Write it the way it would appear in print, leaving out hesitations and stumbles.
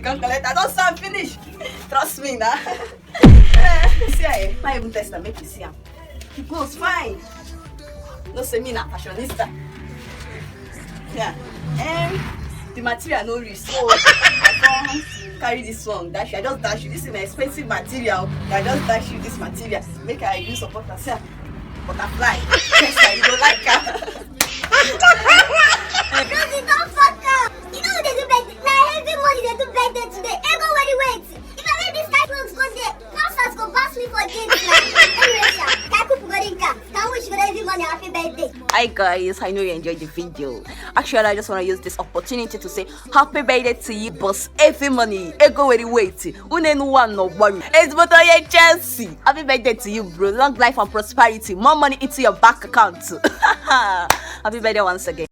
can't collect. I don't sound finish. Trust me now. See, I even test and make you see him. It goes fine. No say me na fashionista. Yeah. The material no reach, so I come carry this one. Dash you. I just dash you. This is an expensive material. I just dash you this material. Make I use support myself. Butterfly. Yes, you don't like her. Rosie, don't fuck up. You know they do better. Now every money they do better today. Ego where you wait. If I let this guy clothes go there, Masters go pass me for dates now. Anyway, sir, can you put in car? Can wish you every money happy birthday. Hi guys, I know you enjoyed the video. Actually, I just want to use this opportunity to say happy birthday to you, boss. Every money, ego where you wait. Unenu one no worry. It's but Chelsea. Happy birthday to you, bro. Long life and prosperity. More money into your bank account. Happy birthday once again.